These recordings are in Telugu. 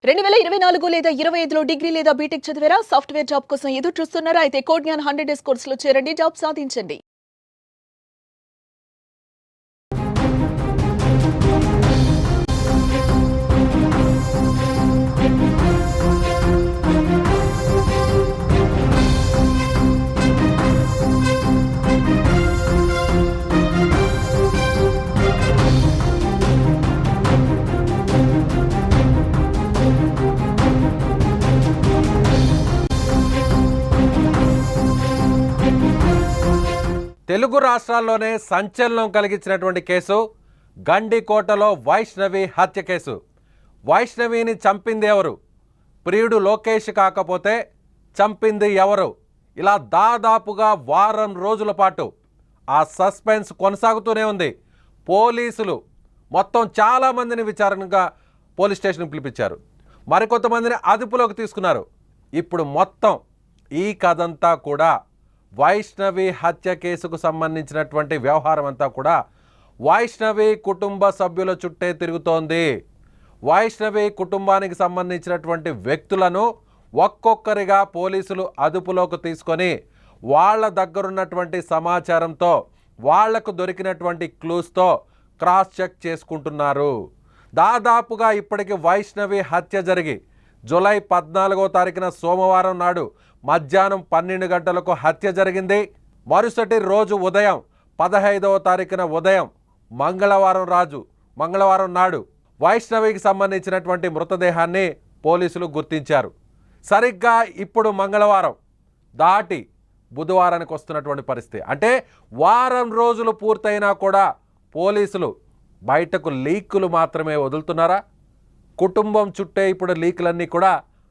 2024 లేదా 25లో డిగ్రీ లేదా బీటెక్ చదివారా? సాఫ్ట్‌వేర్ జాబ్ కోసం ఎదురు చూస్తున్నారా? అయితే కోడ్ జ్ఞాన్ 100 డేస్ కోర్సులో చేరండి, జాబ్ సాధించండి. తెలుగు రాష్ట్రాల్లోనే సంచలనం కలిగించినటువంటి కేసు గండికోటలో వైష్ణవి హత్య కేసు. వైష్ణవిని చంపింది ఎవరు? ప్రియుడు లోకేష్ కాకపోతే చంపింది ఎవరు? ఇలా దాదాపుగా వారం రోజుల పాటు ఆ సస్పెన్స్ కొనసాగుతూనే ఉంది. పోలీసులు మొత్తం చాలామందిని విచారణగా పోలీస్ స్టేషన్కి పిలిపించారు, మరికొంతమందిని అదుపులోకి తీసుకున్నారు. ఇప్పుడు మొత్తం ఈ కథంతా కూడా వైష్ణవి హత్య కేసుకు సంబంధించినటువంటి వ్యవహారం అంతా కూడా వైష్ణవి కుటుంబ సభ్యుల చుట్టే తిరుగుతోంది. వైష్ణవి కుటుంబానికి సంబంధించినటువంటి వ్యక్తులను ఒక్కొక్కరిగా పోలీసులు అదుపులోకి తీసుకొని వాళ్ళ దగ్గరున్నటువంటి సమాచారంతో వాళ్లకు దొరికినటువంటి క్లూస్తో క్రాస్ చెక్ చేసుకుంటున్నారు. దాదాపుగా ఇప్పటికి వైష్ణవి హత్య జరిగి జూలై 14వ తారీఖున సోమవారం నాడు మధ్యాహ్నం 12 గంటలకు హత్య జరిగింది. మరుసటి రోజు ఉదయం 15వ తారీఖున ఉదయం మంగళవారం నాడు వైష్ణవికి సంబంధించినటువంటి మృతదేహాన్ని పోలీసులు గుర్తించారు. సరిగ్గా ఇప్పుడు మంగళవారం దాటి బుధవారానికి వస్తున్నటువంటి పరిస్థితి. అంటే వారం రోజులు పూర్తయినా కూడా పోలీసులు బయటకు లీకులు మాత్రమే వదులుతున్నారా? కుటుంబం చుట్టే ఇప్పుడు లీకులన్నీ కూడా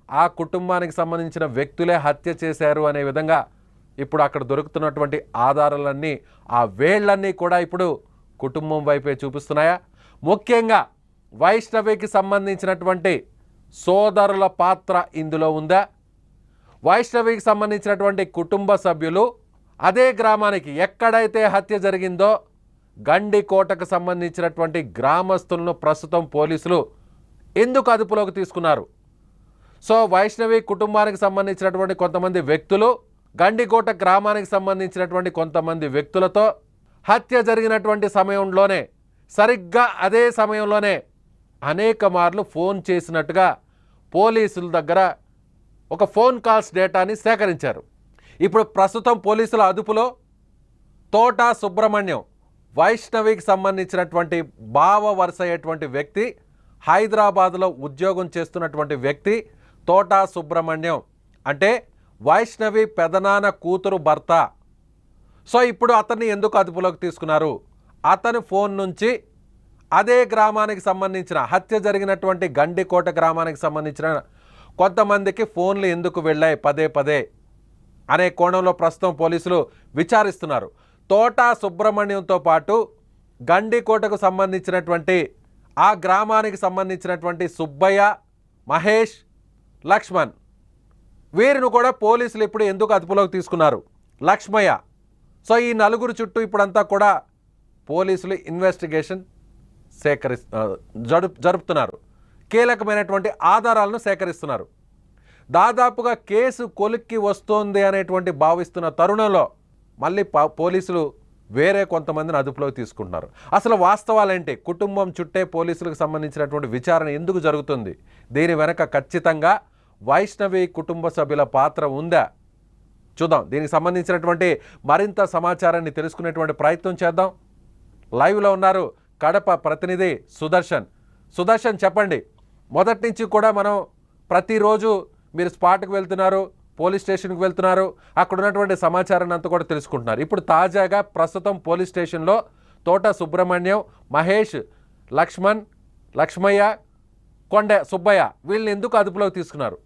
ఆ కుటుంబానికి సంబంధించిన వ్యక్తులే హత్య చేశారు అనే విధంగా ఇప్పుడు అక్కడ దొరుకుతున్నటువంటి ఆధారాలన్నీ, ఆ వేళ్లన్నీ కూడా ఇప్పుడు కుటుంబం వైపే చూపిస్తున్నాయా? ముఖ్యంగా వైష్ణవికి సంబంధించినటువంటి సోదరుల పాత్ర ఇందులో ఉందా? వైష్ణవికి సంబంధించినటువంటి కుటుంబ సభ్యులు అదే గ్రామానికి, ఎక్కడైతే హత్య జరిగిందో గండికోటకు సంబంధించినటువంటి గ్రామస్తులను ప్రస్తుతం పోలీసులు ఎందుకు అదుపులోకి తీసుకున్నారు? సో వైష్ణవి కుటుంబానికి సంబంధించినటువంటి కొంతమంది వ్యక్తులు గండికోట గ్రామానికి సంబంధించినటువంటి కొంతమంది వ్యక్తులతో హత్య జరిగినటువంటి సమయంలోనే, సరిగ్గా అదే సమయంలోనే అనేక మార్లు ఫోన్ చేసినట్టుగా పోలీసుల దగ్గర ఒక ఫోన్ కాల్స్ డేటాని సేకరించారు. ఇప్పుడు ప్రస్తుతం పోలీసుల అదుపులో తోట సుబ్రహ్మణ్యం, వైష్ణవికి సంబంధించినటువంటి బావ వరుస అయ్యేటువంటి వ్యక్తి, హైదరాబాద్లో ఉద్యోగం చేస్తున్నటువంటి వ్యక్తి తోట సుబ్రహ్మణ్యం, అంటే వైష్ణవి పెదనాన్న కూతురు భర్త. సో ఇప్పుడు అతన్ని ఎందుకు అదుపులోకి తీసుకున్నారు? అతని ఫోన్ నుంచి అదే గ్రామానికి సంబంధించిన, హత్య జరిగినటువంటి గండికోట గ్రామానికి సంబంధించిన కొంతమందికి ఫోన్లు ఎందుకు వెళ్ళాయి పదే పదే అనే కోణంలో ప్రస్తుతం పోలీసులు విచారిస్తున్నారు. తోట సుబ్రహ్మణ్యంతో పాటు గండికోటకు సంబంధించినటువంటి ఆ గ్రామానికి సంబంధించినటువంటి సుబ్బయ్య, మహేష్, లక్ష్మణ్, వీరిని కూడా పోలీసులు ఇప్పుడు ఎందుకు అదుపులోకి తీసుకున్నారు? లక్ష్మయ్య. సో ఈ నలుగురు చుట్టూ ఇప్పుడంతా కూడా పోలీసులు ఇన్వెస్టిగేషన్ జరుపుతున్నారు. కీలకమైనటువంటి ఆధారాలను సేకరిస్తున్నారు. దాదాపుగా కేసు కొలిక్కి వస్తోంది అనేటువంటి భావిస్తున్న తరుణంలో మళ్ళీ పోలీసులు వేరే కొంతమందిని అదుపులోకి తీసుకుంటున్నారు. అసలు వాస్తవాలేంటి? కుటుంబం చుట్టే పోలీసులకు సంబంధించినటువంటి విచారణ ఎందుకు జరుగుతుంది? దీని వెనక ఖచ్చితంగా వైష్ణవి కుటుంబ సభ్యుల పాత్ర ఉందా? చూద్దాం. దీనికి సంబంధించినటువంటి మరింత సమాచారాన్ని తెలుసుకునేటువంటి ప్రయత్నం చేద్దాం. లైవ్లో ఉన్నారు కడప ప్రతినిధి సుదర్శన్. సుదర్శన్, చెప్పండి. మొదటి నుంచి కూడా మనం ప్రతిరోజు మీరు స్పాట్కి వెళ్తున్నారు, పోలీస్ స్టేషన్కి వెళ్తున్నారు, అక్కడ ఉన్నటువంటి సమాచారాన్ని అంతా కూడా తెలుసుకుంటున్నారు. ఇప్పుడు తాజాగా ప్రస్తుతం పోలీస్ స్టేషన్లో తోట సుబ్రహ్మణ్యం, మహేష్, లక్ష్మణ్, లక్ష్మయ్య, కొండ సుబ్బయ్య, వీళ్ళని ఎందుకు అదుపులోకి తీసుకున్నారు?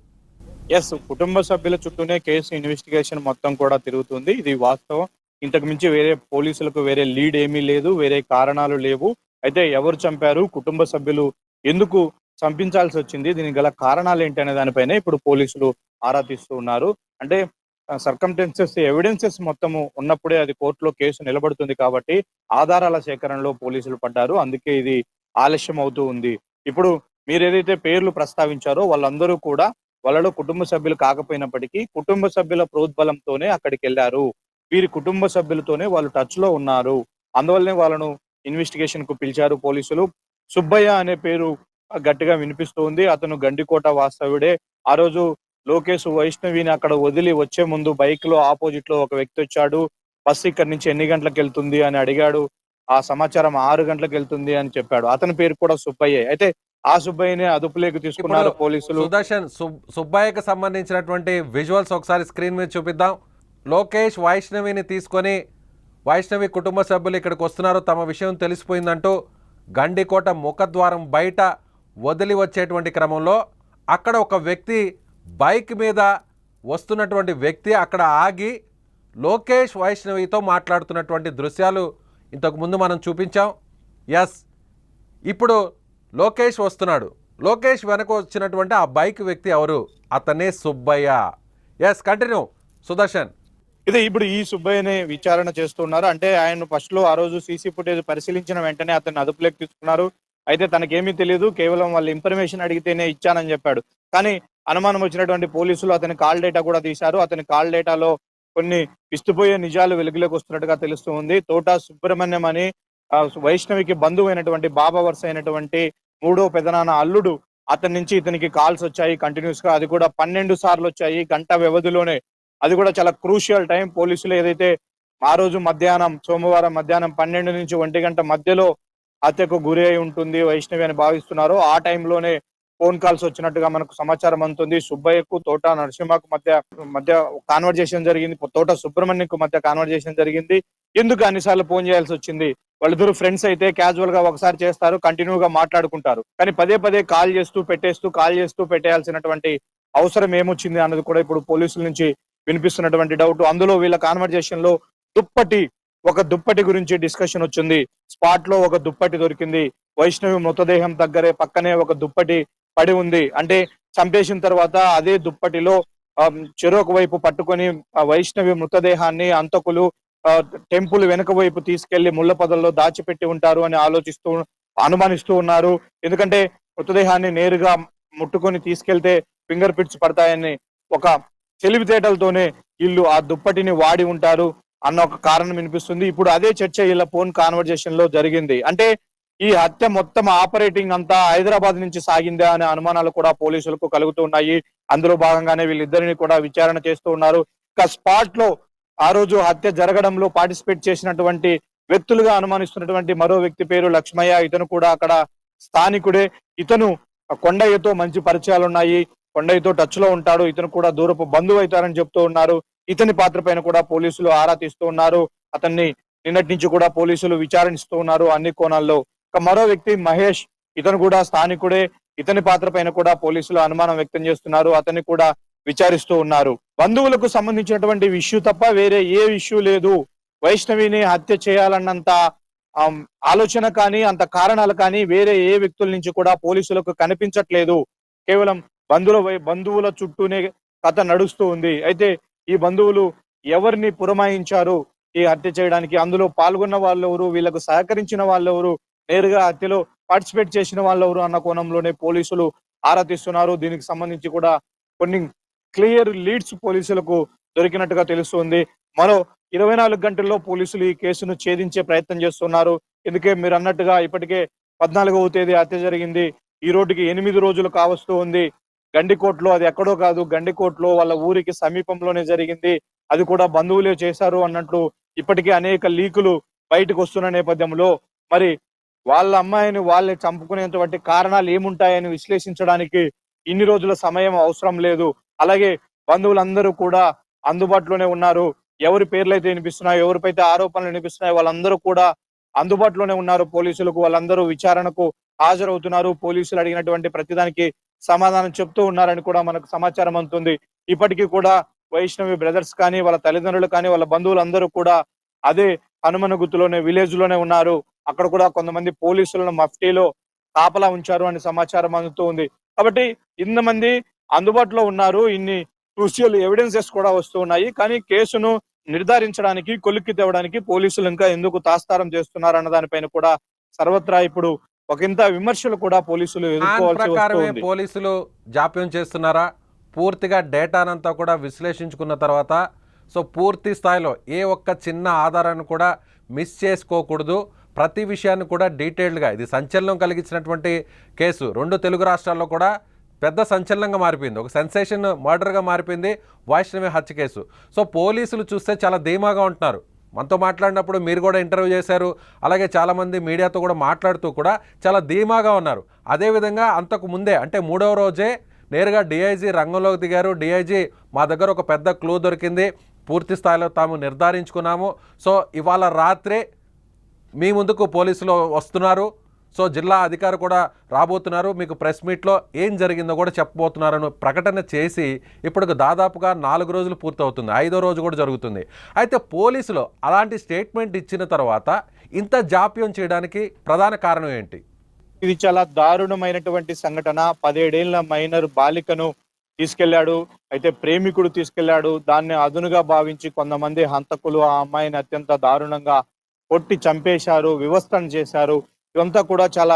ఎస్, కుటుంబ సభ్యుల చుట్టూనే కేసు ఇన్వెస్టిగేషన్ మొత్తం కూడా తిరుగుతుంది. ఇది వాస్తవం. ఇంతకు మించి వేరే పోలీసులకు వేరే లీడ్ ఏమీ లేదు, వేరే కారణాలు లేవు. అయితే ఎవరు చంపారు, కుటుంబ సభ్యులు ఎందుకు చంపించాల్సి వచ్చింది, దీనికి గల కారణాలు ఏంటి అనే దానిపైన ఇప్పుడు పోలీసులు ఆరా తీస్తూ ఉన్నారు. అంటే సర్కమ్టెన్సెస్, ఎవిడెన్సెస్ మొత్తము ఉన్నప్పుడే అది కోర్టులో కేసు నిలబడుతుంది కాబట్టి ఆధారాల సేకరణలో పోలీసులు పడ్డారు. అందుకే ఇది ఆలస్యం అవుతూ ఉంది. ఇప్పుడు మీరు ఏదైతే పేర్లు ప్రస్తావించారో వాళ్ళందరూ కూడా వాళ్ళలో కుటుంబ సభ్యులు కాకపోయినప్పటికీ కుటుంబ సభ్యుల ప్రోద్బలంతోనే అక్కడికి వెళ్ళారు. వీరి కుటుంబ సభ్యులతోనే వాళ్ళు టచ్ లో ఉన్నారు. అందువల్లనే వాళ్ళను ఇన్వెస్టిగేషన్ కు పిలిచారు పోలీసులు. సుబ్బయ్య అనే పేరు గట్టిగా వినిపిస్తుంది. అతను గండికోట వాస్తవుడే. ఆ రోజు లోకేష్ వైష్ణవిని అక్కడ వదిలి వచ్చే ముందు బైక్ లో ఆపోజిట్ లో ఒక వ్యక్తి వచ్చాడు. బస్సు ఇక్కడి నుంచి ఎన్ని గంటలకు వెళ్తుంది అని అడిగాడు. ఆ సమాచారం 6 గంటలకు వెళ్తుంది అని చెప్పాడు. అతని పేరు కూడా సుబ్బయ్యే. అయితే ఆ సుబ్బయ్యనే అదుపులోకి తీసుకున్నారు ఇప్పుడు పోలీసులు. సుదర్శన్ సుబ్బయ్యకి సంబంధించినటువంటి విజువల్స్ ఒకసారి స్క్రీన్ మీద చూపిద్దాం. లోకేష్ వైష్ణవిని తీసుకొని వైష్ణవి కుటుంబ సభ్యులు ఇక్కడికి వస్తున్నారు, తమ విషయం తెలిసిపోయిందంటూ గండికోట ముఖద్వారం బయట వదిలి వచ్చేటువంటి క్రమంలో అక్కడ ఒక వ్యక్తి బైక్ మీద వస్తున్నటువంటి వ్యక్తి అక్కడ ఆగి లోకేష్ వైష్ణవితో మాట్లాడుతున్నటువంటి దృశ్యాలు ఇంతకుముందు మనం చూపించాం. ఎస్, ఇప్పుడు లోకేష్ వస్తున్నాడు. లోకేష్ వెనక వచ్చినటువంటి ఆ బైక్ వ్యక్తి ఎవరు? అతనే సుబ్బయ్య. Yes, continue Sudarshan. ఇదే ఇప్పుడు ఈ సుబ్బయ్యని విచారణ చేస్తున్నారు. అంటే ఆయన ఫస్ట్ లో ఆ రోజు సీసీ ఫుటేజ్ పరిశీలించిన వెంటనే అతన్ని అదుపులోకి తీసుకున్నారు. అయితే తనకేమీ తెలియదు, కేవలం వాళ్ళ ఇన్ఫర్మేషన్ అడిగితేనే ఇచ్చానని చెప్పాడు. కానీ అనుమానం వచ్చినటువంటి పోలీసులు అతని కాల్ డేటా కూడా తీశారు. అతని కాల్ డేటాలో కొన్ని విస్తుపోయే నిజాలు వెలుగులోకి వస్తున్నట్టుగా తెలుస్తూ ఉంది. తోట సుబ్రహ్మణ్యం అని వైష్ణవికి బంధువు అయినటువంటి బాబా వరుస అయినటువంటి 3వ పెదనాన్న అల్లుడు, అతని నుంచి ఇతనికి కాల్స్ వచ్చాయి కంటిన్యూస్ గా. అది కూడా 12 సార్లు వచ్చాయి గంట వ్యవధిలోనే. అది కూడా చాలా క్రూషియల్ టైం. పోలీసులు ఏదైతే ఆ రోజు మధ్యాహ్నం సోమవారం మధ్యాహ్నం 12 నుంచి 1 గంట మధ్యలో హత్యకు గురి అయి ఉంటుంది వైష్ణవి అని భావిస్తున్నారో ఆ టైంలోనే ఫోన్ కాల్స్ వచ్చినట్టుగా మనకు సమాచారం అందుతుంది. సుబ్బయ్యకు తోట నరసింహకు మధ్య కాన్వర్జేషన్ జరిగింది. తోట సుబ్రహ్మణ్యంకు మధ్య కాన్వర్జేషన్ జరిగింది. ఎందుకు అన్నిసార్లు ఫోన్ చేయాల్సి వచ్చింది? వాళ్ళిద్దరు ఫ్రెండ్స్ అయితే క్యాజువల్ గా ఒకసారి చేస్తారు, కంటిన్యూగా మాట్లాడుకుంటారు. కానీ పదే పదే కాల్ చేస్తూ పెట్టేయాల్సినటువంటి అవసరం ఏమొచ్చింది అన్నది కూడా ఇప్పుడు పోలీసుల నుంచి వినిపిస్తున్నటువంటి డౌట్. అందులో వీళ్ళ కాన్వర్జేషన్ లో ఒక దుప్పటి గురించి డిస్కషన్ వచ్చింది. స్పాట్ లో ఒక దుప్పటి దొరికింది. వైష్ణవి మృతదేహం పక్కనే ఒక దుప్పటి పడి ఉంది. అంటే చంపేసిన తర్వాత అదే దుప్పటిలో చెరొక వైపు పట్టుకొని వైష్ణవి మృతదేహాన్ని అంతకులు టెంపుల్ వెనుక వైపు తీసుకెళ్లి ముళ్ళ పొదల్లో దాచిపెట్టి ఉంటారు అని అనుమానిస్తూ ఉన్నారు. ఎందుకంటే మృతదేహాన్ని నేరుగా ముట్టుకొని తీసుకెళ్తే ఫింగర్ ప్రింట్స్ పడతాయని ఒక తెలివితేటలతోనే వీళ్ళు ఆ దుప్పటిని వాడి ఉంటారు అన్న ఒక కారణం వినిపిస్తుంది. ఇప్పుడు అదే చర్చ వీళ్ళ ఫోన్ కాన్వర్జేషన్ లో జరిగింది. అంటే ఈ హత్య మొత్తం ఆపరేటింగ్ అంతా హైదరాబాద్ నుంచి సాగిందా అనే అనుమానాలు కూడా పోలీసులకు కలుగుతూ ఉన్నాయి. అందులో భాగంగానే వీళ్ళిద్దరిని కూడా విచారణ చేస్తూ ఉన్నారు. ఇక స్పాట్ లో ఆ రోజు హత్య జరగడంలో పార్టిసిపేట్ చేసినటువంటి వ్యక్తులుగా అనుమానిస్తున్నటువంటి మరో వ్యక్తి పేరు లక్ష్మయ్య. ఇతను కూడా అక్కడ స్థానికుడే. ఇతను కొండయ్యతో మంచి పరిచయాలు ఉన్నాయి, కొండయ్యతో టచ్ లో ఉంటాడు. ఇతను కూడా దూరపు బంధువు అవుతారని చెప్తూ ఉన్నారు. ఇతని పాత్ర పైన కూడా పోలీసులు ఆరా తీస్తూ ఉన్నారు. అతన్ని నిన్నటి నుంచి కూడా పోలీసులు విచారిస్తూ ఉన్నారు అన్ని కోణాల్లో. మరో వ్యక్తి మహేష్, ఇతను కూడా స్థానికుడే. ఇతని పాత్ర పైన కూడా పోలీసులు అనుమానం వ్యక్తం చేస్తున్నారు. అతన్ని కూడా విచారిస్తూ ఉన్నారు. బంధువులకు సంబంధించినటువంటి ఇష్యూ తప్ప వేరే ఏ ఇష్యూ లేదు. వైష్ణవిని హత్య చేయాలన్నంత ఆలోచన కానీ అంత కారణాలు కానీ వేరే ఏ వ్యక్తుల నుంచి కూడా పోలీసులకు కనిపించట్లేదు. కేవలం బంధువుల చుట్టూనే కథ నడుస్తూ ఉంది. అయితే ఈ బంధువులు ఎవరిని పురమాయించారు ఈ హత్య చేయడానికి, అందులో పాల్గొన్న వాళ్ళెవరు, వీళ్ళకు సహకరించిన వాళ్ళెవరు, నేరుగా హత్యలో పార్టిసిపేట్ చేసిన వాళ్ళెవరు అన్న కోణంలోనే పోలీసులు ఆరా తీస్తున్నారు. దీనికి సంబంధించి కూడా కొన్ని క్లియర్ లీడ్స్ పోలీసులకు దొరికినట్టుగా తెలుస్తుంది. మరో 24 గంటల్లో పోలీసులు ఈ కేసును ఛేదించే ప్రయత్నం చేస్తున్నారు. ఎందుకే మీరు అన్నట్టుగా ఇప్పటికే 14వ తేదీ హత్య జరిగింది. ఈ రోజుకి 8 రోజులు కావస్తూ ఉంది. గండికోట్లో, అది ఎక్కడో కాదు, గండికోట్లో వాళ్ళ ఊరికి సమీపంలోనే జరిగింది. అది కూడా బంధువులే చేశారు అన్నట్లు ఇప్పటికే అనేక లీకులు బయటకు వస్తున్న నేపథ్యంలో మరి వాళ్ళ అమ్మాయిని వాళ్ళే చంపుకునేటువంటి కారణాలు ఏముంటాయని విశ్లేషించడానికి ఇన్ని రోజుల సమయం అవసరం లేదు. అలాగే బంధువులందరూ కూడా అందుబాటులోనే ఉన్నారు. ఎవరి పేర్లైతే వినిపిస్తున్నాయో, ఎవరిపైతే ఆరోపణలు వినిపిస్తున్నాయో వాళ్ళందరూ కూడా అందుబాటులోనే ఉన్నారు పోలీసులకు. వాళ్ళందరూ విచారణకు హాజరవుతున్నారు. పోలీసులు అడిగినటువంటి ప్రతిదానికి సమాధానం చెప్తూ ఉన్నారని కూడా మనకు సమాచారం అందుతుంది. ఇప్పటికీ కూడా వైష్ణవి బ్రదర్స్ కానీ, వాళ్ళ తల్లిదండ్రులు కానీ, వాళ్ళ బంధువులందరూ కూడా అదే హనుమనగుత్తులోనే విలేజ్ లోనే ఉన్నారు. అక్కడ కూడా కొంతమంది పోలీసులను మఫ్టీలో కాపలా ఉంచారు అని సమాచారం అందుతూ ఉంది. కాబట్టి ఇంతమంది అందుబాటులో ఉన్నారు. ఇన్ని క్రూషియల్ ఎవిడెన్సెస్ కూడా వస్తూ ఉన్నాయి. కానీ కేసును నిర్ధారించడానికి, కొలిక్కి తేవడానికి పోలీసులు ఇంకా ఎందుకు తాస్తారం చేస్తున్నారు అన్న దానిపైన కూడా సర్వత్రా ఇప్పుడు ఒకంత విమర్శలు కూడా పోలీసులు దాని ఎదుర్కోవాల్సి ప్రకారమే వస్తుంది. పోలీసులు జాప్యం చేస్తున్నారా? పూర్తిగా డేటానంతా కూడా విశ్లేషించుకున్న తర్వాత సో పూర్తి స్థాయిలో ఏ ఒక్క చిన్న ఆధారాన్ని కూడా మిస్ చేసుకోకూడదు, ప్రతి విషయాన్ని కూడా డీటెయిల్డ్గా, ఇది సంచలనం కలిగించినటువంటి కేసు 2 తెలుగు రాష్ట్రాల్లో కూడా పెద్ద సంచలనంగా మారిపోయింది, ఒక సెన్సేషన్ మర్డర్గా మారిపోయింది వైష్ణవి హత్య కేసు. సో పోలీసులు చూస్తే చాలా ధీమాగా ఉంటున్నారు. మనతో మాట్లాడినప్పుడు మీరు కూడా ఇంటర్వ్యూ చేశారు, అలాగే చాలామంది మీడియాతో కూడా మాట్లాడుతూ కూడా చాలా ధీమాగా ఉన్నారు. అదేవిధంగా అంతకు ముందే అంటే 3వ రోజే నేరుగా డిఐజీ రంగంలోకి దిగారు. డిఐజీ మా దగ్గర ఒక పెద్ద క్లూ దొరికింది, పూర్తి స్థాయిలో తాము నిర్ధారించుకున్నాము, సో ఇవాళ రాత్రే మీ ముందుకు పోలీసులు వస్తున్నారు, సో జిల్లా అధికారి కూడా రాబోతున్నారు, మీకు ప్రెస్ మీట్లో ఏం జరిగిందో కూడా చెప్పబోతున్నారని ప్రకటన చేసి ఇప్పుడు దాదాపుగా 4 రోజులు పూర్తవుతుంది, 5వ రోజు కూడా జరుగుతుంది. అయితే పోలీసులు అలాంటి స్టేట్మెంట్ ఇచ్చిన తర్వాత ఇంత జాప్యం చేయడానికి ప్రధాన కారణం ఏంటి? ఇది చాలా దారుణమైనటువంటి సంఘటన. 17 ఏళ్ల మైనర్ బాలికను తీసుకెళ్లాడు, అయితే ప్రేమికుడు తీసుకెళ్లాడు. దాన్ని అదునుగా భావించి కొంతమంది హంతకులు ఆ అమ్మాయిని అత్యంత దారుణంగా కొట్టి చంపేశారు, వివస్త్రం చేశారు. ఇదంతా కూడా చాలా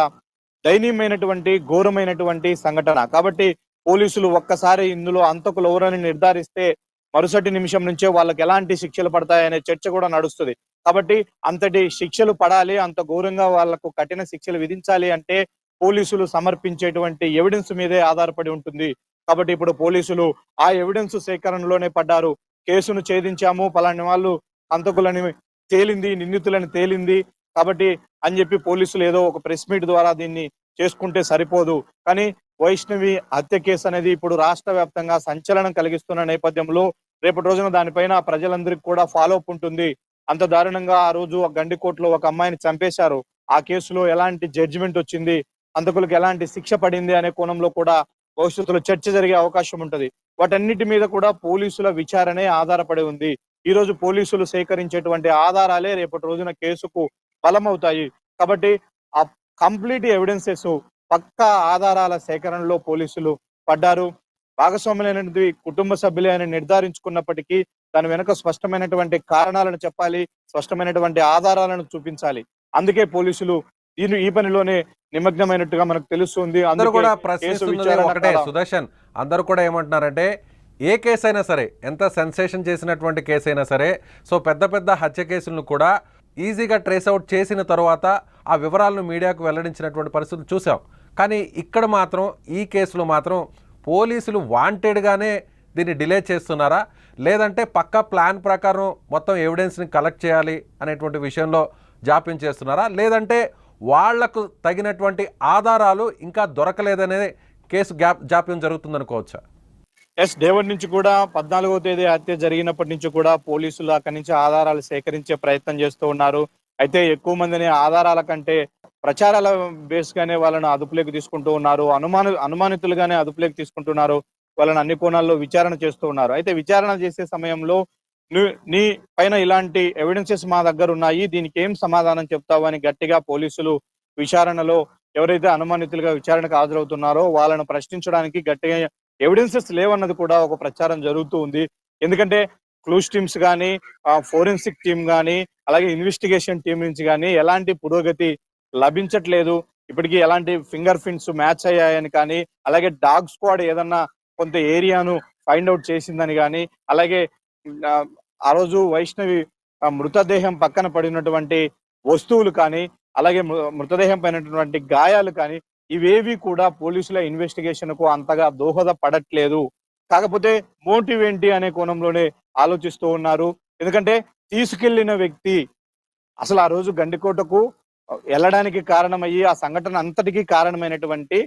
దయనీయమైనటువంటి ఘోరమైనటువంటి సంఘటన. కాబట్టి పోలీసులు ఒక్కసారి ఇందులో హంతకులు ఎవరని నిర్ధారిస్తే మరుసటి నిమిషం నుంచే వాళ్ళకి ఎలాంటి శిక్షలు పడతాయనే చర్చ కూడా నడుస్తుంది. కాబట్టి అంతటి శిక్షలు పడాలి, అంత ఘోరంగా వాళ్లకు కఠిన శిక్షలు విధించాలి అంటే పోలీసులు సమర్పించేటువంటి ఎవిడెన్స్ మీదే ఆధారపడి ఉంటుంది. కాబట్టి ఇప్పుడు పోలీసులు ఆ ఎవిడెన్స్ సేకరణలోనే పడ్డారు. కేసును ఛేదించాము, పలాని వాళ్ళు హంతకులని తేలింది, నిందితులని తేలింది కాబట్టి అని చెప్పి పోలీసులు ఏదో ఒక ప్రెస్ మీట్ ద్వారా దీన్ని చేసుకుంటే సరిపోదు. కానీ వైష్ణవి హత్య కేసు అనేది ఇప్పుడు రాష్ట్ర వ్యాప్తంగా సంచలనం కలిగిస్తున్న నేపథ్యంలో రేపటి రోజున దానిపైన ప్రజలందరికీ కూడా ఫాలో అప్ ఉంటుంది. అంత దారుణంగా ఆ రోజు గండికోటలో ఒక అమ్మాయిని చంపేశారు, ఆ కేసులో ఎలాంటి జడ్జిమెంట్ వచ్చింది, హంతకులకు ఎలాంటి శిక్ష పడింది అనే కోణంలో కూడా భవిష్యత్తులో చర్చ జరిగే అవకాశం ఉంటది. వాటన్నిటి మీద కూడా పోలీసుల విచారణే ఆధారపడి ఉంది. ఈ రోజు పోలీసులు సేకరించేటువంటి ఆధారాలే రేపటి రోజున కేసుకు బలమవుతాయి. కాబట్టి ఆ కంప్లీట్ ఎవిడెన్సెస్, పక్కా ఆధారాల సేకరణలో పోలీసులు పడ్డారు. భాగస్వాములైనటువంటి కుటుంబ సభ్యులే అని నిర్ధారించుకున్నప్పటికీ దాని వెనుక స్పష్టమైనటువంటి కారణాలను చెప్పాలి, స్పష్టమైనటువంటి ఆధారాలను చూపించాలి. అందుకే పోలీసులు ఈ పనిలోనే నిమగ్నమైనట్టుగా మనకు తెలుస్తుంది. అందరూ కూడా ప్రశ్నిస్తున్నది ఒకటే సుదర్శన్, అందరూ కూడా ఏమంటున్నారంటే ఏ కేసు అయినా సరే, ఎంత సెన్సేషన్ చేసినటువంటి కేసు అయినా సరే, సో పెద్ద పెద్ద హత్య కేసులను కూడా ఈజీగా ట్రేస్ అవుట్ చేసిన తర్వాత ఆ వివరాలను మీడియాకు వెల్లడించినటువంటి పరిస్థితులు చూసాం. కానీ ఇక్కడ మాత్రం ఈ కేసులో మాత్రం పోలీసులు వాంటెడ్గానే దీన్ని డిలే చేస్తున్నారా, లేదంటే పక్కా ప్లాన్ ప్రకారం మొత్తం ఎవిడెన్స్ని కలెక్ట్ చేయాలి అనేటువంటి విషయంలో జాప్యం చేస్తున్నారా, లేదంటే వాళ్లకు తగినటువంటి ఆధారాలు ఇంకా దొరకలేదనే కేసు జాప్యం జరుగుతుందనుకోవచ్చా? డే 1 నుంచి కూడా 14వ తేదీ హత్య జరిగినప్పటి నుంచి కూడా పోలీసులు అక్కడి నుంచి ఆధారాలు సేకరించే ప్రయత్నం చేస్తూ ఉన్నారు. అయితే ఎక్కువ మందిని ఆధారాల కంటే ప్రచారాల బేస్ గానే వాళ్ళని అదుపులోకి తీసుకుంటూ ఉన్నారు, అనుమానితులుగానే అదుపులోకి తీసుకుంటున్నారు. వాళ్ళని అన్ని కోణాల్లో విచారణ చేస్తూ ఉన్నారు. అయితే విచారణ చేసే సమయంలో నీ పైన ఇలాంటి ఎవిడెన్సెస్ మా దగ్గర ఉన్నాయి, దీనికి ఏం సమాధానం చెప్తావు అని గట్టిగా పోలీసులు విచారణలో ఎవరైతే అనుమానితులుగా విచారణకు హాజరవుతున్నారో వాళ్ళను ప్రశ్నించడానికి గట్టిగా ఎవిడెన్సెస్ లేవన్నది కూడా ఒక ప్రచారం జరుగుతూ ఉంది. ఎందుకంటే క్లూస్ టీమ్స్ కానీ, ఫోరెన్సిక్ టీమ్ కానీ, అలాగే ఇన్వెస్టిగేషన్ టీం నుంచి కానీ ఎలాంటి పురోగతి లభించట్లేదు. ఇప్పటికీ ఎలాంటి ఫింగర్ ప్రింట్స్ మ్యాచ్ అయ్యాయని కానీ, అలాగే డాగ్ స్క్వాడ్ ఏదన్నా కొంత ఏరియాను ఫైండ్ అవుట్ చేసిందని కానీ, అలాగే ఆ రోజు వైష్ణవి మృతదేహం పక్కన పడినటువంటి వస్తువులు కానీ, అలాగే మృతదేహం పైనటువంటి గాయాలు కానీ ఇవేవి కూడా పోలీసుల ఇన్వెస్టిగేషన్ కు అంతగా దోహదపడట్లేదు. కాకపోతే మోటివ్ ఏంటి అనే కోణంలోనే ఆలోచిస్తూ ఉన్నారు. ఎందుకంటే తీసుకెళ్లిన వ్యక్తి అసలు ఆ రోజు గండికోటకు వెళ్ళడానికి కారణమయ్యి ఆ సంఘటన అంతటికీ కారణమైనటువంటి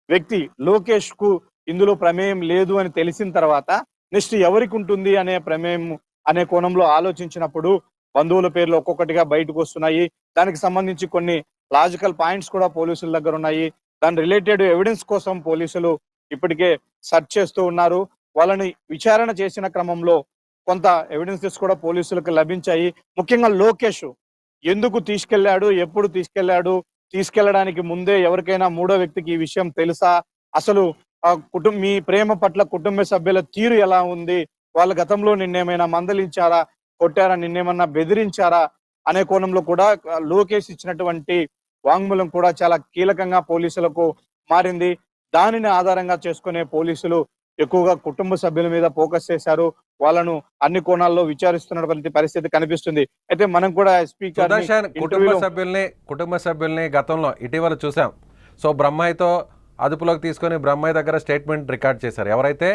వ్యక్తి లోకేష్ కు ఇందులో ప్రమేయం లేదు అని తెలిసిన తర్వాత నెక్స్ట్ ఎవరికి ఉంటుంది అనే ప్రమేయం అనే కోణంలో ఆలోచించినప్పుడు బంధువుల పేర్లు ఒక్కొక్కటిగా బయటకు వస్తున్నాయి. దానికి సంబంధించి కొన్ని లాజికల్ పాయింట్స్ కూడా పోలీసుల దగ్గర ఉన్నాయి. దాని రిలేటెడ్ ఎవిడెన్స్ కోసం పోలీసులు ఇప్పటికే సెర్చ్ చేస్తూ ఉన్నారు. వాళ్ళని విచారణ చేసిన క్రమంలో కొంత ఎవిడెన్సెస్ కూడా పోలీసులకు లభించాయి. ముఖ్యంగా లోకేష్ ఎందుకు తీసుకెళ్లాడు, ఎప్పుడు తీసుకెళ్లాడు, తీసుకెళ్లడానికి ముందే ఎవరికైనా మూడో వ్యక్తికి ఈ విషయం తెలుసా, అసలు మీ ప్రేమ పట్ల కుటుంబ సభ్యుల తీరు ఎలా ఉంది, వాళ్ళ గతంలో నిన్నేమైనా మందలించారా, కొట్టారా, నిన్నేమన్నా బెదిరించారా అనే కోణంలో కూడా లోకేష్ ఇచ్చినటువంటి వాంగ్మూలం కూడా చాలా కీలకంగా పోలీసులకు మారింది. దానిని ఆధారంగా చేసుకునే పోలీసులు ఎక్కువగా కుటుంబ సభ్యుల మీద ఫోకస్ చేశారు. వాళ్ళను అన్ని కోణాల్లో విచారిస్తున్నటువంటి పరిస్థితి కనిపిస్తుంది. అయితే మనం కూడా ఎస్పీ సుదర్శన్ కుటుంబ సభ్యుల్ని గతంలో ఇటీవల చూసాం. సో బ్రహ్మయ్యతో అదుపులోకి తీసుకొని బ్రహ్మయ్య దగ్గర స్టేట్మెంట్ రికార్డ్ చేశారు. ఎవరైతే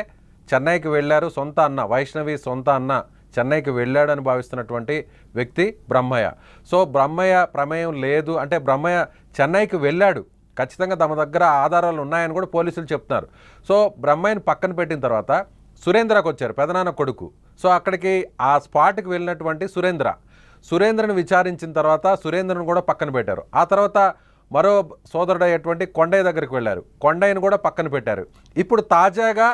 చెన్నైకి వెళ్ళారు, సొంత అన్న వైష్ణవి సొంత అన్న చెన్నైకి వెళ్ళాడని భావిస్తున్నటువంటి వ్యక్తి బ్రహ్మయ్య. సో బ్రహ్మయ్య ప్రమేయం లేదు అంటే బ్రహ్మయ్య చెన్నైకి వెళ్ళాడు, ఖచ్చితంగా తమ దగ్గర ఆధారాలు ఉన్నాయని కూడా పోలీసులు చెప్తున్నారు. సో బ్రహ్మయ్యని పక్కన పెట్టిన తర్వాత సురేంద్రకు వచ్చారు, పెదనాన్న కొడుకు. సో అక్కడికి ఆ స్పాట్కి వెళ్ళినటువంటి సురేంద్రను విచారించిన తర్వాత సురేంద్రను కూడా పక్కన పెట్టారు. ఆ తర్వాత మరో సోదరుడు అయ్యేటువంటి కొండయ్య దగ్గరికి వెళ్ళారు, కొండయ్యను కూడా పక్కన పెట్టారు. ఇప్పుడు తాజాగా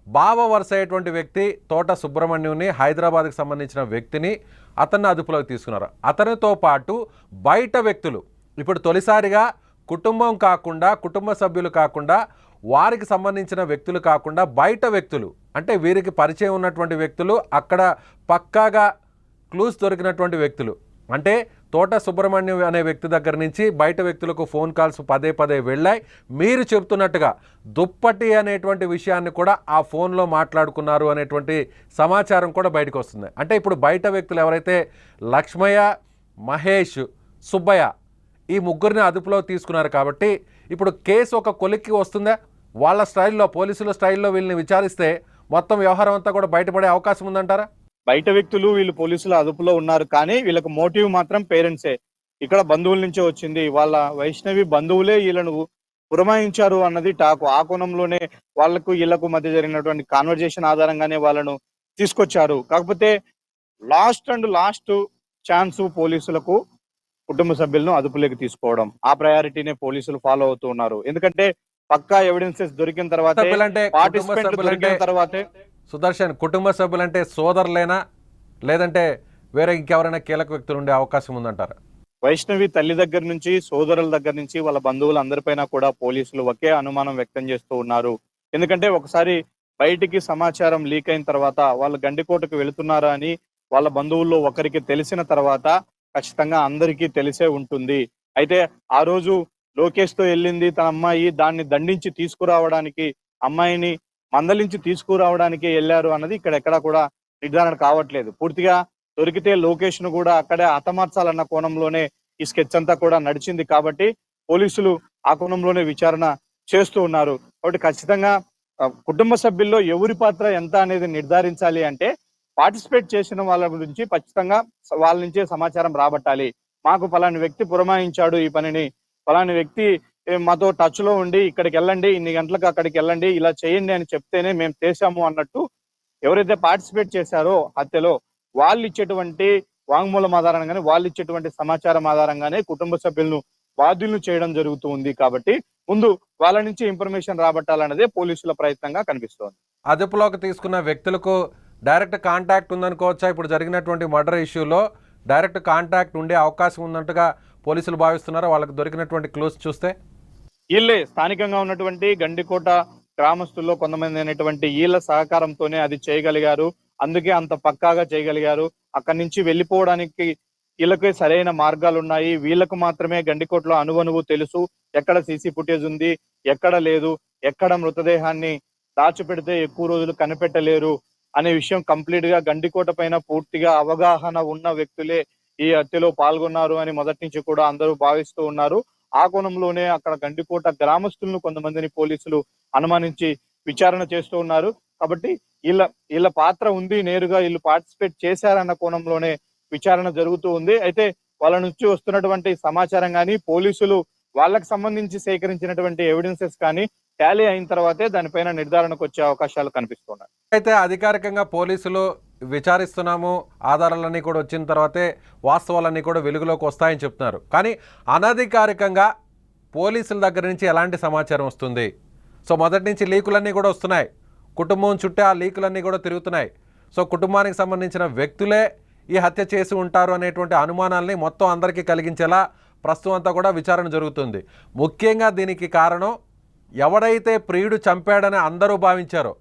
బావ వరుస అయ్యేటువంటి వ్యక్తి తోట సుబ్రహ్మణ్యుని, హైదరాబాద్కి సంబంధించిన వ్యక్తిని అతన్ని అదుపులోకి తీసుకున్నారు. అతనితో పాటు బయట వ్యక్తులు, ఇప్పుడు తొలిసారిగా కుటుంబం కాకుండా, కుటుంబ సభ్యులు కాకుండా, వారికి సంబంధించిన వ్యక్తులు కాకుండా బయట వ్యక్తులు, అంటే వీరికి పరిచయం ఉన్నటువంటి వ్యక్తులు, అక్కడ పక్కాగా క్లూస్ దొరికినటువంటి వ్యక్తులు, అంటే తోట సుబ్రహ్మణ్యం అనే వ్యక్తి దగ్గర నుంచి బయట వ్యక్తులకు ఫోన్ కాల్స్ పదే వెళ్ళాయి. మీరు చెప్తున్నట్టుగా దుప్పటి అనేటువంటి విషయాన్ని కూడా ఆ ఫోన్లో మాట్లాడుకున్నారు అనేటువంటి సమాచారం కూడా బయటకు వస్తుంది. అంటే ఇప్పుడు బయట వ్యక్తులు ఎవరైతే లక్ష్మయ్య, మహేష్, సుబ్బయ్య ఈ ముగ్గురిని అదుపులో తీసుకున్నారు కాబట్టి ఇప్పుడు కేసు ఒక కొలిక్కి వస్తుందా? వాళ్ళ స్టైల్లో, పోలీసుల స్టైల్లో వీళ్ళని విచారిస్తే మొత్తం వ్యవహారం అంతా కూడా బయటపడే అవకాశం ఉందంటారా? బయట వ్యక్తులు వీళ్ళు పోలీసుల అదుపులో ఉన్నారు, కానీ వీళ్ళకి మోటివ్ మాత్రం పేరెంట్సే. ఇక్కడ బంధువుల నుంచే వచ్చింది, వాళ్ళ వైష్ణవి బంధువులే వీళ్ళను పురమాయించారు అన్నది టాకు. ఆ కోణంలోనే వాళ్లకు వీళ్లకు మధ్య జరిగినటువంటి కాన్వర్జేషన్ ఆధారంగానే వాళ్ళను తీసుకొచ్చారు. కాకపోతే లాస్ట్ ఛాన్స్ పోలీసులకు కుటుంబ సభ్యులను అదుపులోకి తీసుకోవడం, ఆ ప్రయారిటీనే పోలీసులు ఫాలో అవుతూ ఉన్నారు. ఎందుకంటే పక్కా ఎవిడెన్సెస్ దొరికిన తర్వాతే సుదర్శన్, కుటుంబ సభ్యులంటే సోదరులేనా లేదంటే వేరే ఇంకెవరైనా కీలక వ్యక్తులు ఉండే అవకాశం ఉందంటారా? వైష్ణవి తల్లి దగ్గర నుంచి, సోదరుల దగ్గర నుంచి, వాళ్ళ బంధువులు అందరిపైన కూడా పోలీసులు ఒకే అనుమానం వ్యక్తం చేస్తూ ఉన్నారు. ఎందుకంటే ఒకసారి బయటికి సమాచారం లీక్ అయిన తర్వాత వాళ్ళు గండికోటకు వెళుతున్నారా అని వాళ్ళ బంధువుల్లో ఒకరికి తెలిసిన తర్వాత ఖచ్చితంగా అందరికీ తెలిసే ఉంటుంది. అయితే ఆ రోజు లోకేష్ తో వెళ్ళింది తన అమ్మాయి, దాన్ని దండించి తీసుకురావడానికి, అమ్మాయిని మందలించి తీసుకురావడానికి వెళ్ళారు అన్నది ఇక్కడ ఎక్కడా కూడా నిర్ధారణ కావట్లేదు. పూర్తిగా దొరికితే లోకేష్ ను కూడా అక్కడే హతమార్చాలన్న కోణంలోనే ఈ స్కెచ్ అంతా కూడా నడిచింది. కాబట్టి పోలీసులు ఆ కోణంలోనే విచారణ చేస్తూ ఉన్నారు. కాబట్టి ఖచ్చితంగా కుటుంబ సభ్యుల్లో ఎవరి పాత్ర ఎంత అనేది నిర్ధారించాలి అంటే పార్టిసిపేట్ చేసిన వాళ్ళ గురించి ఖచ్చితంగా వాళ్ళ నుంచే సమాచారం రాబట్టాలి. మాకు ఫలాని వ్యక్తి పురమాయించాడు ఈ పనిని, ఫలాని వ్యక్తి మాతో టచ్ లో ఉండి ఇక్కడికి వెళ్ళండి, ఇన్ని గంటలకు అక్కడికి వెళ్ళండి, ఇలా చేయండి అని చెప్తేనే మేము చేశాము అన్నట్టు ఎవరైతే పార్టిసిపేట్ చేశారో హత్యలో వాళ్ళు ఇచ్చేటువంటి వాంగ్మూలం ఆధారంగానే, వాళ్ళు ఇచ్చేటువంటి సమాచారం ఆధారంగానే కుటుంబ సభ్యులను బాధ్యులను చేయడం జరుగుతూ ఉంది. కాబట్టి ముందు వాళ్ళ నుంచి ఇన్ఫర్మేషన్ రాబట్టాలన్నదే పోలీసుల ప్రయత్నంగా కనిపిస్తోంది. అదుపులోకి తీసుకున్న వ్యక్తులకు డైరెక్ట్ కాంటాక్ట్ ఉందనుకోవచ్చా? ఇప్పుడు జరిగినటువంటి మర్డర్ ఇష్యూలో డైరెక్ట్ కాంటాక్ట్ ఉండే అవకాశం ఉన్నట్టుగా పోలీసులు భావిస్తున్నారా వాళ్ళకి దొరికినటువంటి క్లూస్ చూస్తే? వీళ్ళే స్థానికంగా ఉన్నటువంటి గండికోట గ్రామస్తుల్లో కొంతమంది అయినటువంటి వీళ్ళ సహకారంతోనే అది చేయగలిగారు. అందుకే అంత పక్కాగా చేయగలిగారు. అక్కడి నుంచి వెళ్ళిపోవడానికి వీళ్ళకే సరైన మార్గాలు ఉన్నాయి. వీళ్ళకు మాత్రమే గండికోటలో అణువణువు తెలుసు, ఎక్కడ సీసీ ఫుటేజ్ ఉంది, ఎక్కడ లేదు, ఎక్కడ మృతదేహాన్ని దాచిపెడితే ఎక్కువ రోజులు కనిపెట్టలేరు అనే విషయం కంప్లీట్ గా గండికోట పైన పూర్తిగా అవగాహన ఉన్న వ్యక్తులే ఈ హత్యలో పాల్గొన్నారు అని మొదటి నుంచి కూడా అందరూ భావిస్తూ ఉన్నారు. ఆ కోణంలోనే అక్కడ గండికోట గ్రామస్తులను కొంతమందిని పోలీసులు అనుమానించి విచారణ చేస్తూ ఉన్నారు. కాబట్టి వీళ్ళ పాత్ర ఉంది, నేరుగా వీళ్ళు పార్టిసిపేట్ చేశారన్న కోణంలోనే విచారణ జరుగుతూ ఉంది. అయితే వాళ్ళ నుంచి వస్తున్నటువంటి సమాచారం కానీ, పోలీసులు వాళ్ళకి సంబంధించి సేకరించినటువంటి ఎవిడెన్సెస్ కానీ టాలీ అయిన తర్వాతే దానిపైన నిర్ధారణకు వచ్చే అవకాశాలు కనిపిస్తున్నాయి. అయితే అధికారికంగా పోలీసులు విచారిస్తున్నాము, ఆధారాలన్నీ కూడా వచ్చిన తర్వాతే వాస్తవాలన్నీ కూడా వెలుగులోకి వస్తాయని చెప్తున్నారు. కానీ అనధికారికంగా పోలీసుల దగ్గర నుంచి ఎలాంటి సమాచారం వస్తుంది? సో మొదటి నుంచి లీకులన్నీ కూడా వస్తున్నాయి, కుటుంబం చుట్టే ఆ లీకులన్నీ కూడా తిరుగుతున్నాయి. సో కుటుంబానికి సంబంధించిన వ్యక్తులే ఈ హత్య చేసి ఉంటారు అనేటువంటి అనుమానాల్ని మొత్తం అందరికీ కలిగించేలా ప్రస్తుతం అంతా కూడా విచారణ జరుగుతుంది. ముఖ్యంగా దీనికి కారణం ఎవడైతే ప్రియుడు చంపాడని అందరూ భావించారో,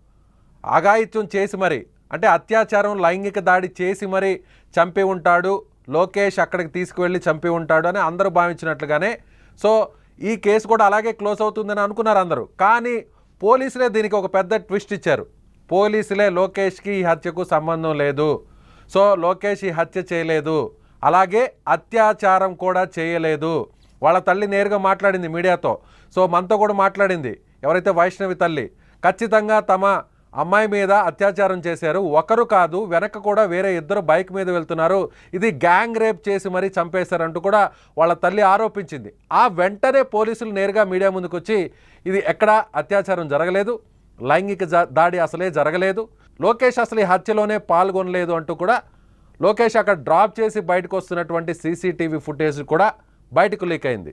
అఘాయిత్యం చేసి మరి అంటే అత్యాచారం, లైంగిక దాడి చేసి మరి చంపి ఉంటాడు, లోకేష్ అక్కడికి తీసుకువెళ్ళి చంపి ఉంటాడు అని అందరూ భావించినట్లుగానే సో ఈ కేసు కూడా అలాగే క్లోజ్ అవుతుందని అనుకున్నారు అందరూ. కానీ పోలీసులే దీనికి ఒక పెద్ద ట్విస్ట్ ఇచ్చారు. పోలీసులే లోకేష్కి ఈ హత్యకు సంబంధం లేదు, సో లోకేష్ ఈ హత్య చేయలేదు, అలాగే అత్యాచారం కూడా చేయలేదు. వాళ్ళ తల్లి నేరుగా మాట్లాడింది మీడియాతో. సో మనతో కూడా మాట్లాడింది ఎవరైతే వైష్ణవి తల్లి. ఖచ్చితంగా తమ అమ్మాయి మీద అత్యాచారం చేశారు, ఒకరు కాదు వెనక కూడా వేరే ఇద్దరు బైక్ మీద వెళ్తున్నారు, ఇది గ్యాంగ్ రేప్ చేసి మరీ చంపేశారంటూ కూడా వాళ్ళ తల్లి ఆరోపించింది. ఆ వెంటనే పోలీసులు నేరుగా మీడియా ముందుకు వచ్చి ఇది ఎక్కడా అత్యాచారం జరగలేదు, లైంగిక దాడి అసలే జరగలేదు, లోకేష్ అసలు ఈ హత్యలోనే పాల్గొనలేదు అంటూ కూడా లోకేష్ అక్కడ డ్రాప్ చేసి బయటకు వస్తున్నటువంటి సీసీటీవీ ఫుటేజ్ కూడా బయటకు లీక్ అయింది.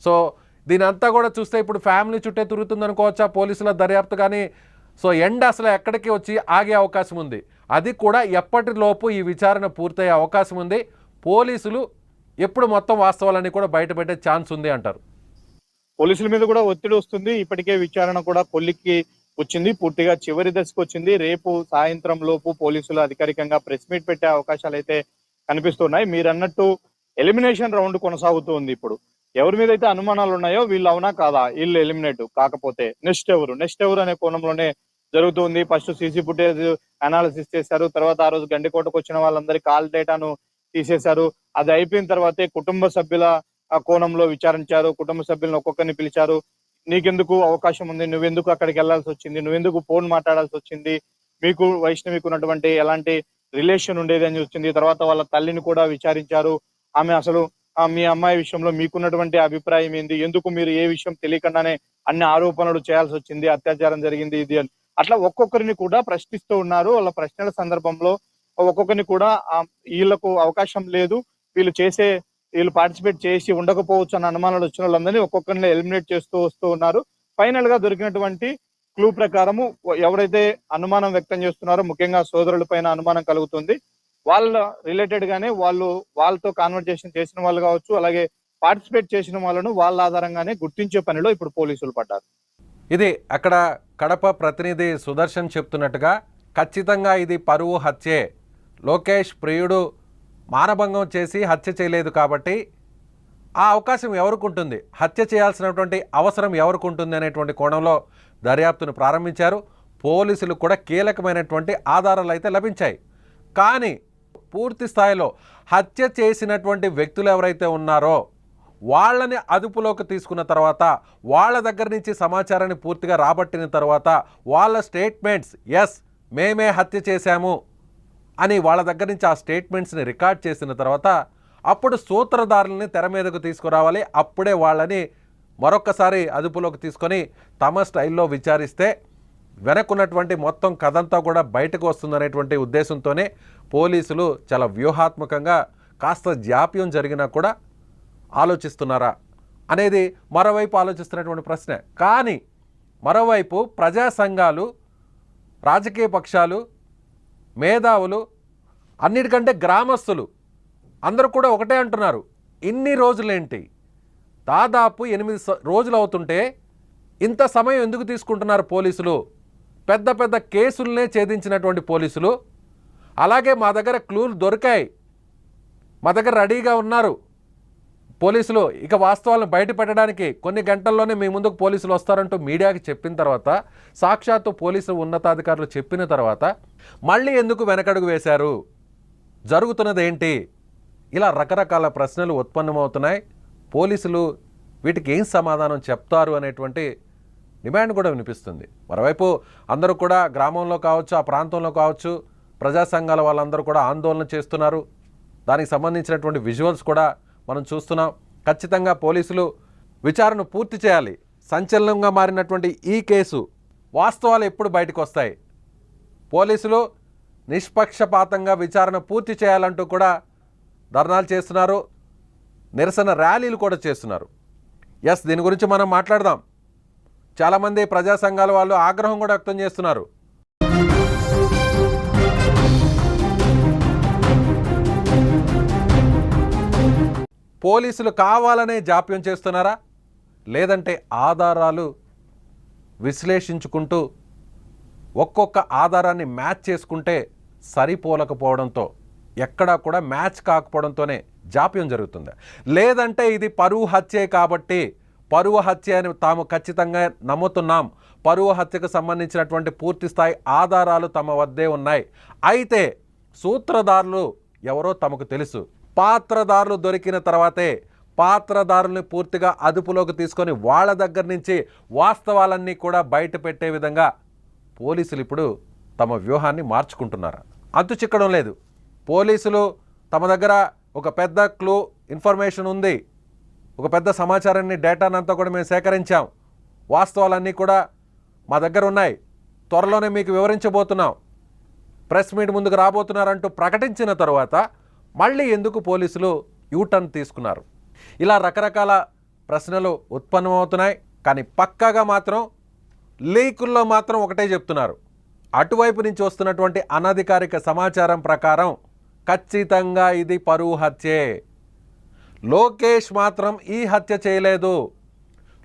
సో దీని అంతా కూడా చూస్తే ఇప్పుడు ఫ్యామిలీ చుట్టే తిరుగుతుందనుకోవచ్చా పోలీసుల దర్యాప్తు. కానీ సో ఎండ్ అసలు ఎక్కడికి వచ్చి ఆగే అవకాశం ఉంది, అది కూడా ఎప్పటిలోపు ఈ విచారణ పూర్తయ్యే అవకాశం ఉంది. పోలీసులు ఎప్పుడు మొత్తం వాస్తవాలన్నీ కూడా బయటపెట్టే ఛాన్స్ ఉంది అంటారు. పోలీసుల మీద కూడా ఒత్తిడి వస్తుంది. ఇప్పటికే విచారణ కూడా కొలిక్కి వచ్చింది, పూర్తిగా చివరి దశకు వచ్చింది. రేపు సాయంత్రం లోపు పోలీసులు అధికారికంగా ప్రెస్ మీట్ పెట్టే అవకాశాలు అయితే కనిపిస్తున్నాయి. మీరు అన్నట్టు ఎలిమినేషన్ రౌండ్ కొనసాగుతుంది. ఇప్పుడు ఎవరి మీద అయితే అనుమానాలు ఉన్నాయో వీళ్ళు అవునా కాదా, వీళ్ళు ఎలిమినేట్ కాకపోతే నెక్స్ట్ ఎవరు అనే కోణంలోనే జరుగుతుంది. ఫస్ట్ సీసీ ఫుటేజ్ అనాలిసిస్ చేశారు, తర్వాత ఆ రోజు గండికోటకు వచ్చిన వాళ్ళందరి కాల్ డేటాను తీసేశారు. అది అయిపోయిన తర్వాతే కుటుంబ సభ్యుల కోణంలో విచారించారు. కుటుంబ సభ్యులను ఒక్కొక్కరిని పిలిచారు. నీకెందుకు అవకాశం ఉంది, నువ్వెందుకు అక్కడికి వెళ్లాల్సి వచ్చింది, నువ్వెందుకు ఫోన్ మాట్లాడాల్సి వచ్చింది, మీకు వైష్ణవికి ఉన్నటువంటి ఎలాంటి రిలేషన్ ఉండేది అని వచ్చింది. తర్వాత వాళ్ళ తల్లిని కూడా విచారించారు. ఆమె అసలు మీ అమ్మాయి విషయంలో మీకున్నటువంటి అభిప్రాయం ఏంది, ఎందుకు మీరు ఏ విషయం తెలియకుండానే అన్ని ఆరోపణలు చేయాల్సి వచ్చింది, అత్యాచారం జరిగింది ఇది అని అట్లా ఒక్కొక్కరిని కూడా ప్రశ్నిస్తూ ఉన్నారు. వాళ్ళ ప్రశ్నల సందర్భంలో ఒక్కొక్కరిని కూడా వీళ్ళకు అవకాశం లేదు, వీళ్ళు పార్టిసిపేట్ చేసి ఉండకపోవచ్చు అన్న అనుమానాలు వచ్చిన వాళ్ళందరినీ ఒక్కొక్కరిని ఎలిమినేట్ చేస్తూ వస్తూ ఉన్నారు. ఫైనల్ గా దొరికినటువంటి క్లూ ప్రకారము ఎవరైతే అనుమానం వ్యక్తం చేస్తున్నారో, ముఖ్యంగా సోదరుల పైన అనుమానం కలుగుతుంది, వాళ్ళ రిలేటెడ్ గానే వాళ్ళతో కాన్వర్జేషన్ చేసిన వాళ్ళు కావచ్చు, అలాగే పార్టిసిపేట్ చేసిన వాళ్ళను వాళ్ళ ఆధారంగానే గుర్తించే పనిలో ఇప్పుడు పోలీసులు పడ్డారు. ఇది అక్కడ కడప ప్రతినిధి సుదర్శన్ చెప్తున్నట్టుగా ఖచ్చితంగా ఇది పరువు హత్యే. లోకేష్ ప్రియుడు మానభంగం చేసి హత్య చేయలేదు కాబట్టి ఆ అవకాశం ఎవరికి ఉంటుంది, హత్య చేయాల్సినటువంటి అవసరం ఎవరికి ఉంటుంది అనేటువంటి కోణంలో దర్యాప్తును ప్రారంభించారు. పోలీసులు కూడా కీలకమైనటువంటి ఆధారాలు అయితే లభించాయి. కానీ పూర్తి స్థాయిలో హత్య చేసినటువంటి వ్యక్తులు ఎవరైతే ఉన్నారో వాళ్ళని అదుపులోకి తీసుకున్న తర్వాత, వాళ్ళ దగ్గర నుంచి సమాచారాన్ని పూర్తిగా రాబట్టిన తర్వాత, వాళ్ళ స్టేట్మెంట్స్ ఎస్ మేమే హత్య చేశాము అని వాళ్ళ దగ్గర నుంచి ఆ స్టేట్మెంట్స్ని రికార్డ్ చేసిన తర్వాత అప్పుడు సూత్రధారులని తెర మీదకు తీసుకురావాలి. అప్పుడే వాళ్ళని మరొక్కసారి అదుపులోకి తీసుకొని తమ స్టైల్లో విచారిస్తే వెనక్కున్నటువంటి మొత్తం కథంతా కూడా బయటకు వస్తుందనేటువంటి ఉద్దేశంతోనే పోలీసులు చాలా వ్యూహాత్మకంగా కాస్త జాప్యం జరిగినా కూడా ఆలోచిస్తున్నారా అనేది మరోవైపు ఆలోచిస్తున్నటువంటి ప్రశ్న. కానీ మరోవైపు ప్రజా సంఘాలు, రాజకీయ పక్షాలు, మేధావులు, అన్నిటికంటే గ్రామస్తులు అందరూ కూడా ఒకటే అంటున్నారు, ఇన్ని రోజులేంటి, దాదాపు 8 రోజులు అవుతుంటే ఇంత సమయం ఎందుకు తీసుకుంటున్నారు పోలీసులు? పెద్ద పెద్ద కేసులనే ఛేదించినటువంటి పోలీసులు, అలాగే మా దగ్గర క్లూలు దొరికాయి, మా దగ్గర రెడీగా ఉన్నారు పోలీసులు, ఇక వాస్తవాలను బయట పెట్టడానికి కొన్ని గంటల్లోనే మీ ముందుకు పోలీసులు వస్తారంటూ మీడియాకి చెప్పిన తర్వాత, సాక్షాత్తు పోలీసు ఉన్నతాధికారులు చెప్పిన తర్వాత మళ్ళీ ఎందుకు వెనకడుగు వేశారు, జరుగుతున్నది ఏంటి, ఇలా రకరకాల ప్రశ్నలు ఉత్పన్నమవుతున్నాయి. పోలీసులు వీటికి ఏం సమాధానం చెప్తారు అనేటువంటి డిమాండ్ కూడా వినిపిస్తుంది. మరోవైపు అందరూ కూడా గ్రామంలో కావచ్చు, ఆ ప్రాంతంలో కావచ్చు, ప్రజా సంఘాల వాళ్ళందరూ కూడా ఆందోళన చేస్తున్నారు. దానికి సంబంధించినటువంటి విజువల్స్ కూడా మనం చూస్తున్నాం. ఖచ్చితంగా పోలీసులు విచారణ పూర్తి చేయాలి. సంచలనంగా మారినటువంటి ఈ కేసు వాస్తవాలు ఎప్పుడు బయటకు వస్తాయి? పోలీసులు నిష్పక్షపాతంగా విచారణ పూర్తి చేయాలంటూ కూడా ధర్నాలు చేస్తున్నారు, నిరసన ర్యాలీలు కూడా చేస్తున్నారు. ఎస్, దీని గురించి మనం మాట్లాడదాం. చాలామంది ప్రజా సంఘాల వాళ్ళు ఆగ్రహం కూడా వ్యక్తం చేస్తున్నారు. పోలీసులు కావాలనే జాప్యం చేస్తున్నారా, లేదంటే ఆధారాలు విశ్లేషించుకుంటూ ఒక్కొక్క ఆధారాన్ని మ్యాచ్ చేసుకుంటే సరిపోలకపోవడంతో, ఎక్కడా కూడా మ్యాచ్ కాకపోవడంతోనే జాప్యం జరుగుతుంది. లేదంటే ఇది పరువు హత్యే కాబట్టి పరువు హత్య అని తాము ఖచ్చితంగా నమ్ముతున్నాం, పరువు హత్యకు సంబంధించినటువంటి పూర్తి స్థాయి ఆధారాలు తమ వద్దే ఉన్నాయి, అయితే సూత్రధారులు ఎవరో తమకు తెలుసు, పాత్రధారులు దొరికిన తర్వాతే పాత్రధారుల్ని పూర్తిగా అదుపులోకి తీసుకొని వాళ్ళ దగ్గర నుంచి వాస్తవాలన్నీ కూడా బయట పెట్టే విధంగా పోలీసులు ఇప్పుడు తమ వ్యూహాన్ని మార్చుకుంటున్నారు. అంతు చిక్కడం లేదు. పోలీసులు తమ దగ్గర ఒక పెద్ద క్లూ ఇన్ఫర్మేషన్ ఉంది, ఒక పెద్ద సమాచారాన్ని డేటానంతా కూడా మేము సేకరించాం, వాస్తవాలన్నీ కూడా మా దగ్గర ఉన్నాయి, త్వరలోనే మీకు వివరించబోతున్నాం, ప్రెస్ మీట్ ముందుకు రాబోతున్నారంటూ ప్రకటించిన తర్వాత మళ్ళీ ఎందుకు పోలీసులు యూటర్న్ తీసుకున్నారు? ఇలా రకరకాల ప్రశ్నలు ఉత్పన్నమవుతున్నాయి. కానీ పక్కాగా మాత్రం లీకుల్లో మాత్రం ఒకటే చెప్తున్నారు, అటువైపు నుంచి వస్తున్నటువంటి అనధికారిక సమాచారం ప్రకారం ఖచ్చితంగా ఇది పరువు హత్యే. లోకేష్ మాత్రం ఈ హత్య చేయలేదు,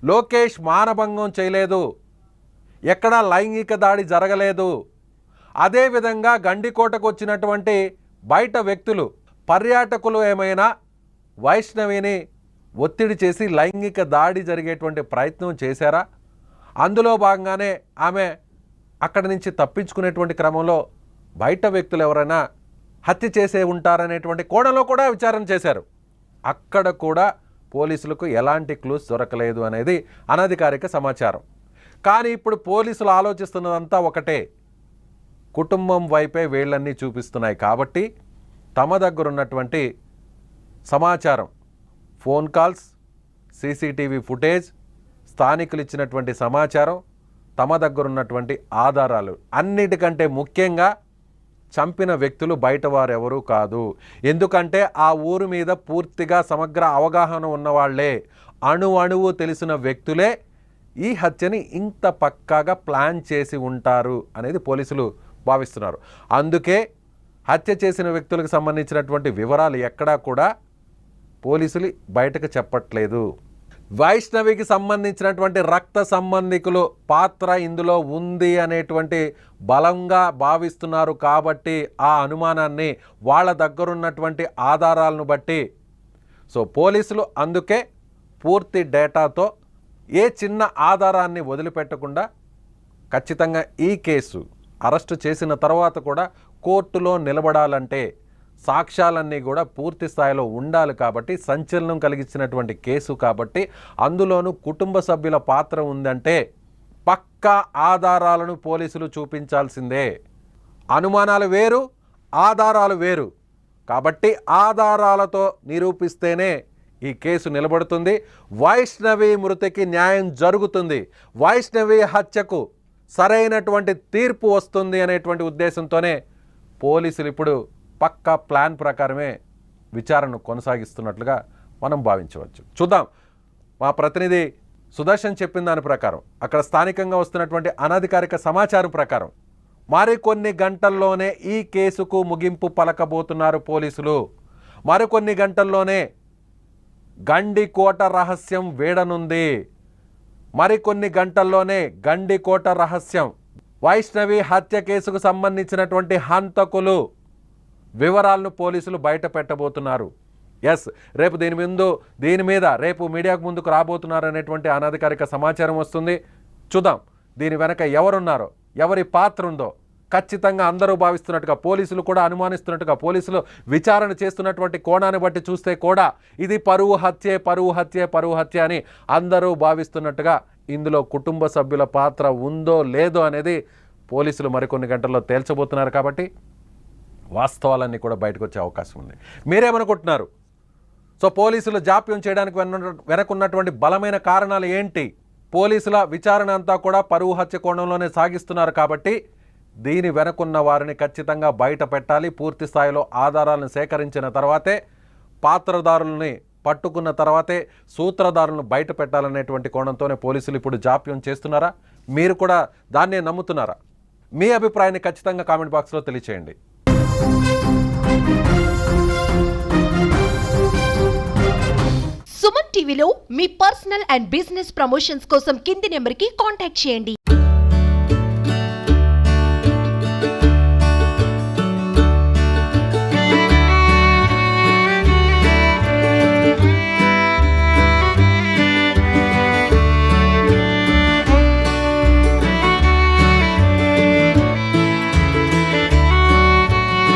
లోకేష్ మానభంగం చేయలేదు, ఎక్కడా లైంగిక దాడి జరగలేదు. అదేవిధంగా గండికోటకు వచ్చినటువంటి బయట వ్యక్తులు పర్యాటకులు ఏమైనా వైష్ణవిని ఒత్తిడి చేసి లైంగిక దాడి జరిగేటువంటి ప్రయత్నం చేశారా? అందులో భాగంగానే ఆమె అక్కడి నుంచి తప్పించుకునేటువంటి క్రమంలో బయట వ్యక్తులు ఎవరైనా హత్య చేసే ఉంటారనేటువంటి కోణంలో కూడా విచారణ చేశారు. అక్కడ కూడా పోలీసులకు ఎలాంటి క్లూస్ దొరకలేదు అనేది అనధికారిక సమాచారం. కానీ ఇప్పుడు పోలీసులు ఆలోచిస్తున్నదంతా ఒకటే, కుటుంబం వైపే వీళ్ళన్నీ చూపిస్తున్నాయి కాబట్టి తమ దగ్గర ఉన్నటువంటి సమాచారం, ఫోన్ కాల్స్, సీసీటీవీ ఫుటేజ్, స్థానికులు ఇచ్చినటువంటి సమాచారం, తమ దగ్గర ఉన్నటువంటి ఆధారాలు, అన్నిటికంటే ముఖ్యంగా చంపిన వ్యక్తులు బయట వారెవరూ కాదు. ఎందుకంటే ఆ ఊరు మీద పూర్తిగా సమగ్ర అవగాహన ఉన్నవాళ్లే, అణువు తెలిసిన వ్యక్తులే ఈ హత్యని ఇంత పక్కాగా ప్లాన్ చేసి ఉంటారు అనేది పోలీసులు భావిస్తున్నారు. అందుకే హత్య చేసిన వ్యక్తులకు సంబంధించినటువంటి వివరాలు ఎక్కడా కూడా పోలీసులు బయటకు చెప్పట్లేదు. వైష్ణవికి సంబంధించినటువంటి రక్త సంబంధికులు పాత్ర ఇందులో ఉంది అనేటువంటి బలంగా భావిస్తున్నారు కాబట్టి ఆ అనుమానాన్ని వాళ్ళ దగ్గరున్నటువంటి ఆధారాలను బట్టి పోలీసులు అందుకే పూర్తి డేటాతో ఏ చిన్న ఆధారాన్ని వదిలిపెట్టకుండా ఖచ్చితంగా ఈ కేసు అరెస్టు చేసిన తర్వాత కూడా కోర్టులో నిలబడాలంటే సాక్ష్యాలన్నీ కూడా పూర్తి స్థాయిలో ఉండాలి కాబట్టి, సంచలనం కలిగించినటువంటి కేసు కాబట్టి, అందులోనూ కుటుంబ సభ్యుల పాత్ర ఉందంటే పక్కా ఆధారాలను పోలీసులు చూపించాల్సిందే. అనుమానాలు వేరు, ఆధారాలు వేరు. కాబట్టి ఆధారాలతో నిరూపిస్తేనే ఈ కేసు నిలబడుతుంది, వైష్ణవి మృతికి న్యాయం జరుగుతుంది, వైష్ణవి హత్యకు సరైనటువంటి తీర్పు వస్తుంది అనేటువంటి ఉద్దేశంతోనే పోలీసులు ఇప్పుడు పక్కా ప్లాన్ ప్రకారమే విచారణను కొనసాగిస్తున్నట్లుగా మనం భావించవచ్చు. చూద్దాం, మా ప్రతినిధి సుదర్శన్ చెప్పిన దాని ప్రకారం, అక్కడ స్థానికంగా వస్తున్నటువంటి అనధికారిక సమాచారం ప్రకారం మరికొన్ని గంటల్లోనే ఈ కేసుకు ముగింపు పలకబోతున్నారు పోలీసులు. మరికొన్ని గంటల్లోనే గండికోట రహస్యం వేడనుంది. మరికొన్ని గంటల్లోనే గండికోట రహస్యం, వైష్ణవి హత్య కేసుకు సంబంధించినటువంటి హంతకులు వివరాలను పోలీసులు బయట పెట్టబోతున్నారు. ఎస్, రేపు దీని మీద రేపు మీడియాకు ముందుకు రాబోతున్నారు అనేటువంటి అనధికారిక సమాచారం వస్తుంది. చూద్దాం దీని వెనక ఎవరున్నారో, ఎవరి పాత్ర ఉందో. ఖచ్చితంగా అందరూ భావిస్తున్నట్టుగా, పోలీసులు కూడా అనుమానిస్తున్నట్టుగా, పోలీసులు విచారణ చేస్తున్నటువంటి కోణాన్ని బట్టి చూస్తే కూడా ఇది పరువు హత్య అని అందరూ భావిస్తున్నట్టుగా ఇందులో కుటుంబ సభ్యుల పాత్ర ఉందో లేదో అనేది పోలీసులు మరికొన్ని గంటల్లో తేల్చబోతున్నారు. కాబట్టి వాస్తవాలన్నీ కూడా బయటకు వచ్చే అవకాశం ఉంది. మీరేమనుకుంటున్నారు? పోలీసులు జాప్యం చేయడానికి వెనకున్నటువంటి బలమైన కారణాలు ఏంటి? పోలీసుల విచారణ అంతా కూడా పరువు హత్య కోణంలోనే సాగిస్తున్నారు కాబట్టి దీని వెనకున్న వారిని ఖచ్చితంగా బయట పెట్టాలి. పూర్తి స్థాయిలో ఆధారాలను సేకరించిన తర్వాతే, పాత్రదారులని పట్టుకున్న తర్వాతే సూత్రధారులను బయట పెట్టాలనేటువంటి కోణంతోనే పోలీసులు ఇప్పుడు జాప్యం చేస్తున్నారా? మీరు కూడా దాన్నే నమ్ముతున్నారా? మీ అభిప్రాయాన్ని ఖచ్చితంగా కామెంట్ బాక్స్లో తెలియచేయండి. సుమన్ టీవీలో మీ పర్సనల్ అండ్ బిజినెస్ ప్రమోషన్స్ కోసం కింది నెంబర్కి కాంటాక్ట్ చేయండి.